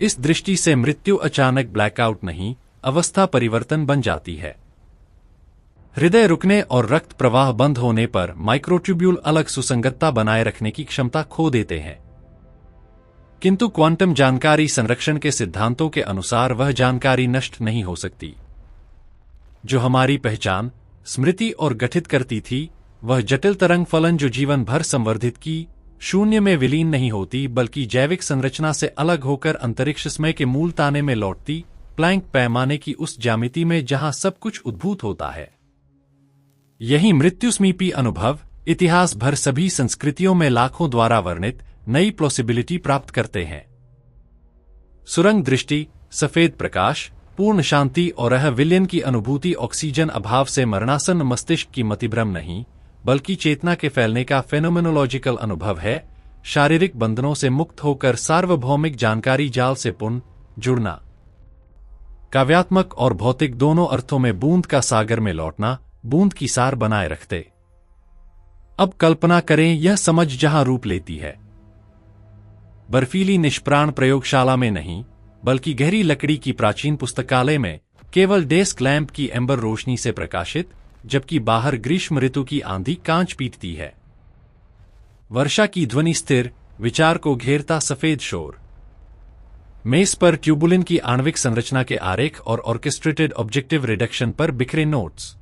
इस दृष्टि से मृत्यु अचानक ब्लैकआउट नहीं, अवस्था परिवर्तन बन जाती है। हृदय रुकने और रक्त प्रवाह बंद होने पर माइक्रोट्यूब्यूल अलग सुसंगतता बनाए रखने की क्षमता खो देते हैं। किंतु क्वांटम जानकारी संरक्षण के सिद्धांतों के अनुसार वह जानकारी नष्ट नहीं हो सकती। जो हमारी पहचान, स्मृति और गठित करती थी, वह जटिल तरंग फलन जो जीवन भर संवर्धित की, शून्य में विलीन नहीं होती बल्कि जैविक संरचना से अलग होकर अंतरिक्ष समय के मूल ताने में लौटती, प्लैंक पैमाने की उस ज्यामिति में जहां सब कुछ उद्भूत होता है। यही मृत्युस्मीपी अनुभव इतिहास भर सभी संस्कृतियों में लाखों द्वारा वर्णित नई पॉसिबिलिटी प्राप्त करते हैं। सुरंग दृष्टि, सफेद प्रकाश, पूर्ण शांति और विलयन की अनुभूति ऑक्सीजन अभाव से मरणासन मस्तिष्क की मतिभ्रम नहीं बल्कि चेतना के फैलने का फेनोमेनोलॉजिकल अनुभव है। शारीरिक बंधनों से मुक्त होकर सार्वभौमिक जानकारी जाल से पुनः जुड़ना, काव्यात्मक और भौतिक दोनों अर्थों में बूंद का सागर में लौटना, बूंद की सार बनाए रखते। अब कल्पना करें यह समझ जहां रूप लेती है, बर्फीली निष्प्राण प्रयोगशाला में नहीं बल्कि गहरी लकड़ी की प्राचीन पुस्तकालय में, केवल डेस्क लैंप की एम्बर रोशनी से प्रकाशित, जबकि बाहर ग्रीष्म ऋतु की आंधी कांच पीटती है। वर्षा की ध्वनि स्थिर, विचार को घेरता सफेद शोर। मेज पर ट्यूबुलिन की आणविक संरचना के आरेख और ऑर्केस्ट्रेटेड ऑब्जेक्टिव रिडक्शन पर बिखरे नोट्स।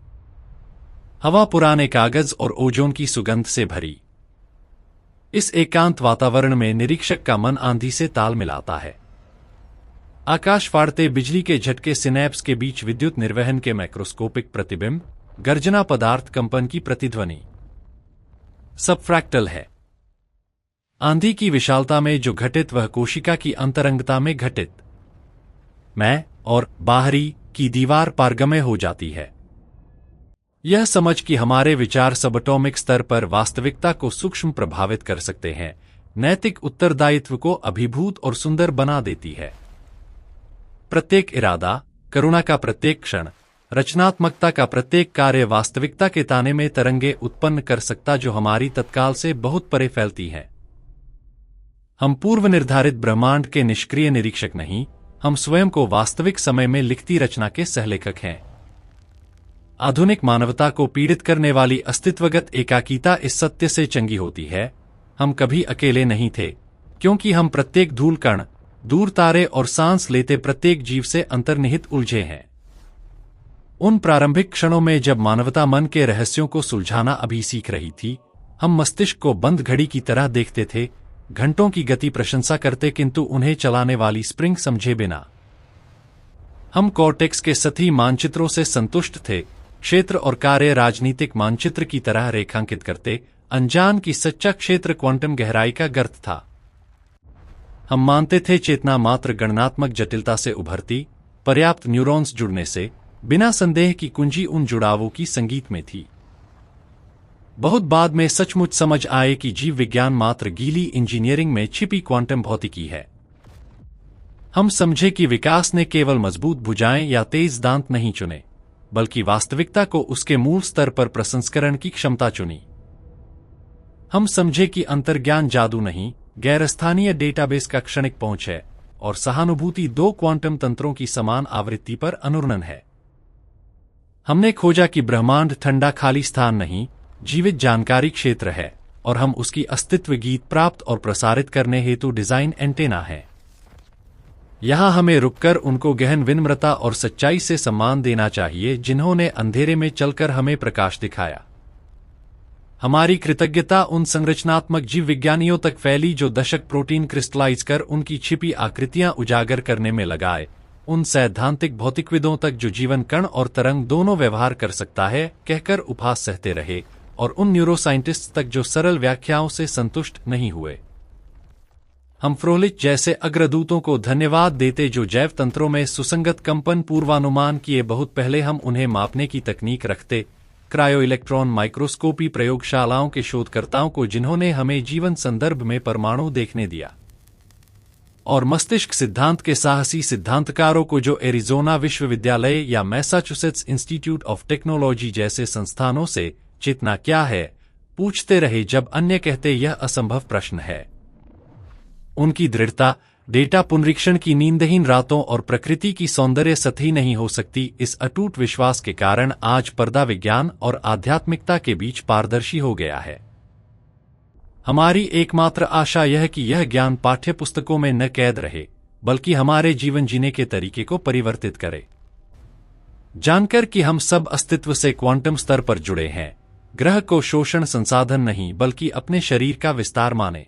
हवा पुराने कागज और ओजोन की सुगंध से भरी। इस एकांत वातावरण में निरीक्षक का मन आंधी से ताल मिलाता है। आकाश फाड़ते बिजली के झटके, सिनेप्स के बीच विद्युत निर्वहन के मैक्रोस्कोपिक प्रतिबिंब, गर्जना पदार्थ कंपन की प्रतिध्वनि, सब फ्रैक्टल है। आंधी की विशालता में जो घटित वह कोशिका की अंतरंगता में घटित मैं और बाहरी की दीवार पारगम्य हो जाती है। यह समझ कि हमारे विचार सबएटॉमिक स्तर पर वास्तविकता को सूक्ष्म प्रभावित कर सकते हैं, नैतिक उत्तरदायित्व को अभिभूत और सुंदर बना देती है। प्रत्येक इरादा, करुणा का प्रत्येक क्षण, रचनात्मकता का प्रत्येक कार्य वास्तविकता के ताने में तरंगे उत्पन्न कर सकता जो हमारी तत्काल से बहुत परे फैलती है। हम पूर्व निर्धारित ब्रह्मांड के निष्क्रिय निरीक्षक नहीं, हम स्वयं को वास्तविक समय में लिखती रचना के सहलेखक हैं। आधुनिक मानवता को पीड़ित करने वाली अस्तित्वगत एकाकीता इस सत्य से चंगी होती है, हम कभी अकेले नहीं थे, क्योंकि हम प्रत्येक धूल कण, दूर तारे और सांस लेते प्रत्येक जीव से अंतर्निहित उलझे हैं। उन प्रारंभिक क्षणों में जब मानवता मन के रहस्यों को सुलझाना अभी सीख रही थी, हम मस्तिष्क को बंद घड़ी की तरह देखते थे, घंटों की गति प्रशंसा करते किंतु उन्हें चलाने वाली स्प्रिंग समझे बिना। हम कॉर्टेक्स के सतही मानचित्रों से संतुष्ट थे, क्षेत्र और कार्य राजनीतिक मानचित्र की तरह रेखांकित करते, अनजान की सच्चा क्षेत्र क्वांटम गहराई का गर्त था। हम मानते थे चेतना मात्र गणनात्मक जटिलता से उभरती, पर्याप्त न्यूरॉन्स जुड़ने से, बिना संदेह की कुंजी उन जुड़ावों की संगीत में थी। बहुत बाद में सचमुच समझ आए कि जीव विज्ञान मात्र गीली इंजीनियरिंग में छिपी क्वांटम भौतिकी है। हम समझे कि विकास ने केवल मजबूत भुजाएं या तेज दांत नहीं चुने, बल्कि वास्तविकता को उसके मूल स्तर पर प्रसंस्करण की क्षमता चुनी। हम समझे कि अंतर्ज्ञान जादू नहीं, गैरस्थानीय डेटाबेस का क्षणिक पहुंच है, और सहानुभूति दो क्वांटम तंत्रों की समान आवृत्ति पर अनुरणन है। हमने खोजा कि ब्रह्मांड ठंडा खाली स्थान नहीं, जीवित जानकारी क्षेत्र है, और हम उसकी अस्तित्व गीत प्राप्त और प्रसारित करने हेतु डिजाइन एंटेना है। यहां हमें रुककर उनको गहन विनम्रता और सच्चाई से सम्मान देना चाहिए जिन्होंने अंधेरे में चलकर हमें प्रकाश दिखाया। हमारी कृतज्ञता उन संरचनात्मक जीव विज्ञानियों तक फैली जो दशक प्रोटीन क्रिस्टलाइज कर उनकी छिपी आकृतियां उजागर करने में लगाए, उन सैद्धांतिक भौतिकविदों तक जो जीवन कण और तरंग दोनों व्यवहार कर सकता है कहकर उपहास सहते रहे, और उन न्यूरोसाइंटिस्ट्स तक जो सरल व्याख्याओं से संतुष्ट नहीं हुए। हम फ्रोलिच जैसे अग्रदूतों को धन्यवाद देते जो जैव तंत्रों में सुसंगत कंपन पूर्वानुमान किए बहुत पहले हम उन्हें मापने की तकनीक रखते, क्रायो इलेक्ट्रॉन माइक्रोस्कोपी प्रयोगशालाओं के शोधकर्ताओं को जिन्होंने हमें जीवन संदर्भ में परमाणु देखने दिया, और मस्तिष्क सिद्धांत के साहसी सिद्धांतकारों को जो एरिजोना विश्वविद्यालय या मैसाचुसेट्स इंस्टीट्यूट ऑफ टेक्नोलॉजी जैसे संस्थानों से चेतना क्या है पूछते रहे जब अन्य कहते यह असंभव प्रश्न है। उनकी दृढ़ता, डेटा पुनरीक्षण की नींदहीन रातों और प्रकृति की सौंदर्य सतही नहीं हो सकती, इस अटूट विश्वास के कारण आज पर्दा विज्ञान और आध्यात्मिकता के बीच पारदर्शी हो गया है। हमारी एकमात्र आशा यह कि यह ज्ञान पाठ्य पुस्तकों में न कैद रहे, बल्कि हमारे जीवन जीने के तरीके को परिवर्तित करे। जानकर कि हम सब अस्तित्व से क्वांटम स्तर पर जुड़े हैं, ग्रह को शोषण संसाधन नहीं बल्कि अपने शरीर का विस्तार माने।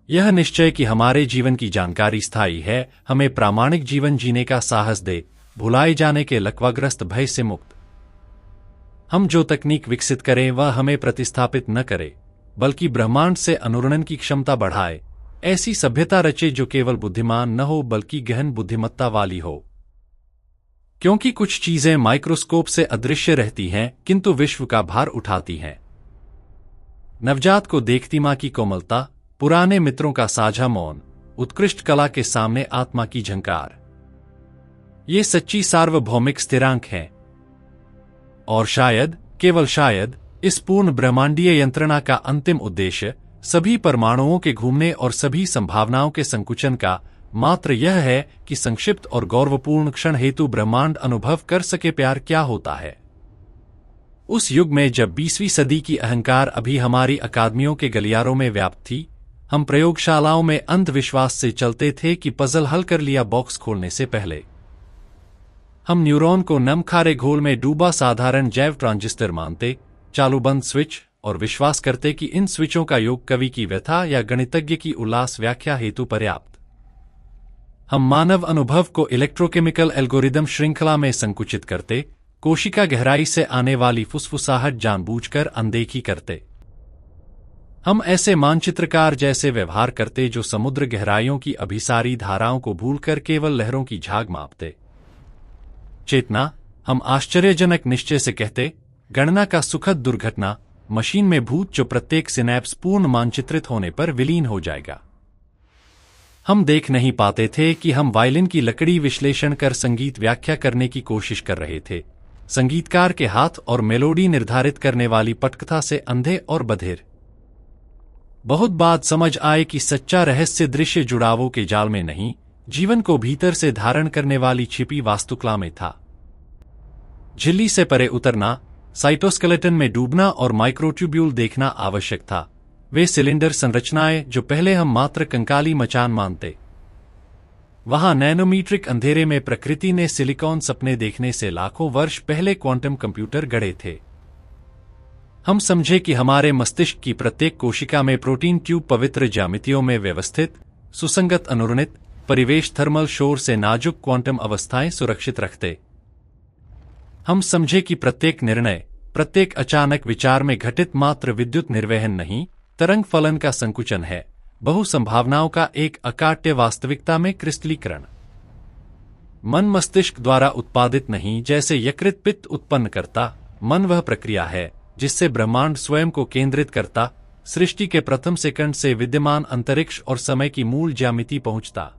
यह निश्चय कि हमारे जीवन की जानकारी स्थायी है हमें प्रामाणिक जीवन जीने का साहस दे, भुलाए जाने के लकवाग्रस्त भय से मुक्त। हम जो तकनीक विकसित करें वह हमें प्रतिस्थापित न करे, बल्कि ब्रह्मांड से अनुरणन की क्षमता बढ़ाए, ऐसी सभ्यता रचे जो केवल बुद्धिमान न हो बल्कि गहन बुद्धिमत्ता वाली हो। क्योंकि कुछ चीजें माइक्रोस्कोप से अदृश्य रहती हैं किंतु विश्व का भार उठाती हैं। नवजात को देखती मां की कोमलता, पुराने मित्रों का साझा मौन, उत्कृष्ट कला के सामने आत्मा की झंकार, ये सच्ची सार्वभौमिक स्थिरांक हैं। और शायद, केवल शायद, इस पूर्ण ब्रह्मांडीय यंत्रणा का अंतिम उद्देश्य सभी परमाणुओं के घूमने और सभी संभावनाओं के संकुचन का मात्र यह है कि संक्षिप्त और गौरवपूर्ण क्षण हेतु ब्रह्मांड अनुभव कर सके प्यार क्या होता है। उस युग में जब 20वीं सदी की अहंकार अभी हमारी अकादमियों के गलियारों में व्याप्त थी, हम प्रयोगशालाओं में अंधविश्वास से चलते थे कि पजल हल कर लिया बॉक्स खोलने से पहले। हम न्यूरॉन को नम खारे घोल में डूबा साधारण जैव ट्रांजिस्टर मानते, चालू बंद स्विच, और विश्वास करते कि इन स्विचों का योग कवि की व्यथा या गणितज्ञ की उल्लास व्याख्या हेतु पर्याप्त। हम मानव अनुभव को इलेक्ट्रोकेमिकल एल्गोरिदम श्रृंखला में संकुचित करते, कोशिका गहराई से आने वाली फुसफुसाहट जानबूझकर अनदेखी करते। हम ऐसे मानचित्रकार जैसे व्यवहार करते जो समुद्र गहराइयों की अभिसारी धाराओं को भूलकर केवल लहरों की झाग मापते। चेतना, हम आश्चर्यजनक निश्चय से कहते, गणना का सुखद दुर्घटना, मशीन में भूत जो प्रत्येक सिनैप्स पूर्ण मानचित्रित होने पर विलीन हो जाएगा। हम देख नहीं पाते थे कि हम वायलिन की लकड़ी विश्लेषण कर संगीत व्याख्या करने की कोशिश कर रहे थे, संगीतकार के हाथ और मेलोडी निर्धारित करने वाली पटकथा से अंधे और बधिर। बहुत बाद समझ आए कि सच्चा रहस्य दृश्य जुड़ावों के जाल में नहीं, जीवन को भीतर से धारण करने वाली छिपी वास्तुकला में था। झिल्ली से परे उतरना, साइटोस्केलेटन में डूबना और माइक्रोट्यूब्यूल देखना आवश्यक था, वे सिलेंडर संरचनाएं जो पहले हम मात्र कंकाली मचान मानते। वहां नैनोमीट्रिक अंधेरे में प्रकृति ने सिलिकॉन सपने देखने से लाखों वर्ष पहले क्वांटम कंप्यूटर गढ़े थे। हम समझे कि हमारे मस्तिष्क की प्रत्येक कोशिका में प्रोटीन ट्यूब पवित्र ज्यामितियों में व्यवस्थित, सुसंगत अनुरणित परिवेश थर्मल शोर से नाजुक क्वांटम अवस्थाएं सुरक्षित रखते। हम समझे कि प्रत्येक निर्णय, प्रत्येक अचानक विचार में घटित मात्र विद्युत निर्वहन नहीं, तरंग फलन का संकुचन है, बहु संभावनाओं का एक अकाट्य वास्तविकता में क्रिस्टलीकरण। मन मस्तिष्क द्वारा उत्पादित नहीं, जैसे यकृत पित्त उत्पन्न करता, मन वह प्रक्रिया है जिससे ब्रह्मांड स्वयं को केंद्रित करता, सृष्टि के प्रथम सेकंड से विद्यमान अंतरिक्ष और समय की मूल ज्यामिति पहुंचता।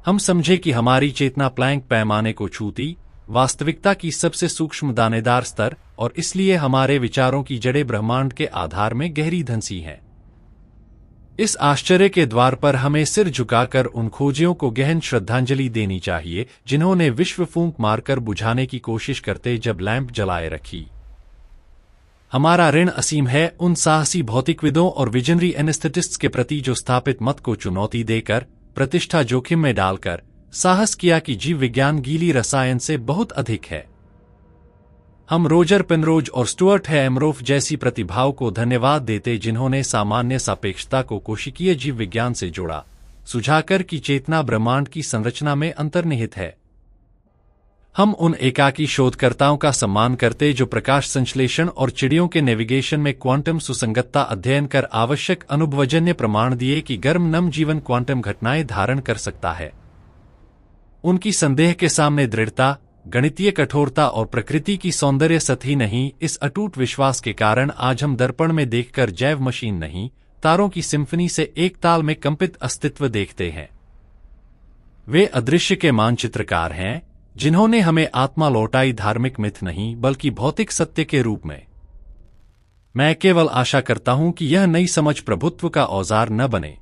हम समझे कि हमारी चेतना प्लैंक पैमाने को छूती, वास्तविकता की सबसे सूक्ष्म दानेदार स्तर, और इसलिए हमारे विचारों की जड़ें ब्रह्मांड के आधार में गहरी धंसी हैं। इस आश्चर्य के द्वार पर हमें सिर झुकाकर उन खोजियों को गहन श्रद्धांजलि देनी चाहिए जिन्होंने विश्व फूंक मारकर बुझाने की कोशिश करते जब लैंप जलाए रखी। हमारा ऋण असीम है उन साहसी भौतिकविदों और विजनरी एनेस्थेटिस्ट्स के प्रति जो स्थापित मत को चुनौती देकर, प्रतिष्ठा जोखिम में डालकर साहस किया कि जीव विज्ञान गीली रसायन से बहुत अधिक है। हम रोजर पेनरोज और स्टुअर्ट एमरोफ जैसी प्रतिभाओं को धन्यवाद देते जिन्होंने सामान्य सापेक्षता को कोशिकीय जीव विज्ञान से जोड़ा, सुझाकर कि चेतना ब्रह्मांड की संरचना में अंतर्निहित है। हम उन एकाकी शोधकर्ताओं का सम्मान करते जो प्रकाश संश्लेषण और चिड़ियों के नेविगेशन में क्वांटम सुसंगतता अध्ययन कर आवश्यक अनुभवजन्य प्रमाण दिए कि गर्म नम जीवन क्वांटम घटनाएं धारण कर सकता है। उनकी संदेह के सामने दृढ़ता, गणितीय कठोरता और प्रकृति की सौंदर्य सतही नहीं, इस अटूट विश्वास के कारण आज हम दर्पण में देखकर जैव मशीन नहीं, तारों की सिम्फनी से एक ताल में कंपित अस्तित्व देखते हैं। वे अदृश्य के मानचित्रकार हैं जिन्होंने हमें आत्मा लौटाई, धार्मिक मिथ नहीं बल्कि भौतिक सत्य के रूप में। मैं केवल आशा करता हूं कि यह नई समझ प्रभुत्व का औजार न बने,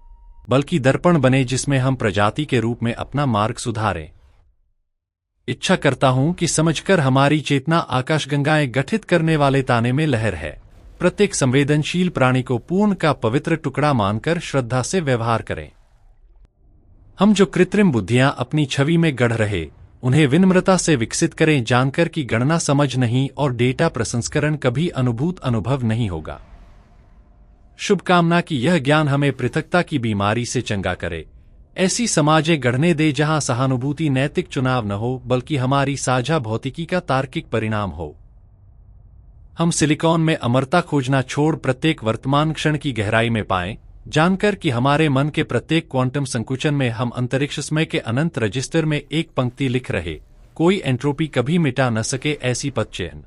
बल्कि दर्पण बने जिसमें हम प्रजाति के रूप में अपना मार्ग सुधारें। इच्छा करता हूं कि समझकर हमारी चेतना आकाशगंगाएं गठित करने वाले ताने में लहर है, प्रत्येक संवेदनशील प्राणी को पूर्ण का पवित्र टुकड़ा मानकर श्रद्धा से व्यवहार करें। हम जो कृत्रिम बुद्धियां अपनी छवि में गढ़ रहे, उन्हें विनम्रता से विकसित करें, जानकर कि गणना समझ नहीं और डेटा प्रसंस्करण कभी अनुभूत अनुभव नहीं होगा। शुभकामना कि यह ज्ञान हमें पृथकता की बीमारी से चंगा करे, ऐसी समाजें गढ़ने दे जहां सहानुभूति नैतिक चुनाव न हो बल्कि हमारी साझा भौतिकी का तार्किक परिणाम हो। हम सिलिकॉन में अमरता खोजना छोड़ प्रत्येक वर्तमान क्षण की गहराई में पाएं, जानकर कि हमारे मन के प्रत्येक क्वांटम संकुचन में हम अंतरिक्ष समय के अनंत रजिस्टर में एक पंक्ति लिख रहे, कोई एंट्रोपी कभी मिटा न सके ऐसी पदचिह्न।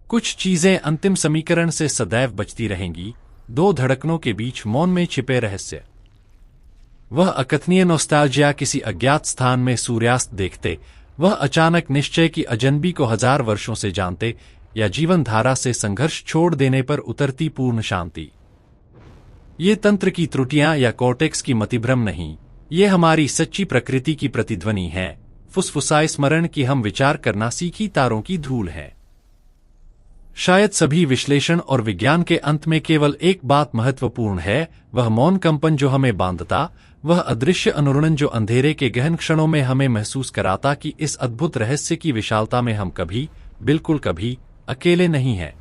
कुछ चीजें अंतिम समीकरण से सदैव बचती रहेंगी, दो धड़कनों के बीच मौन में छिपे रहस्य। वह अकथनीय नॉस्टैल्जिया किसी अज्ञात स्थान में सूर्यास्त देखते, वह अचानक निश्चय की अजनबी को 1000 वर्षों से जानते, या जीवन धारा से संघर्ष छोड़ देने पर उतरती पूर्ण शांति। ये तंत्र की त्रुटियां या कॉर्टेक्स की मतिभ्रम नहीं, ये हमारी सच्ची प्रकृति की प्रतिध्वनि है, फुसफुसाए स्मरण कि हम विचार करना सीखी तारों की धूल है। शायद सभी विश्लेषण और विज्ञान के अंत में केवल एक बात महत्वपूर्ण है, वह मौन कंपन जो हमें बांधता, वह अदृश्य अनुरणन जो अंधेरे के गहन क्षणों में हमें महसूस कराता कि इस अद्भुत रहस्य की विशालता में हम कभी, बिल्कुल कभी, अकेले नहीं हैं।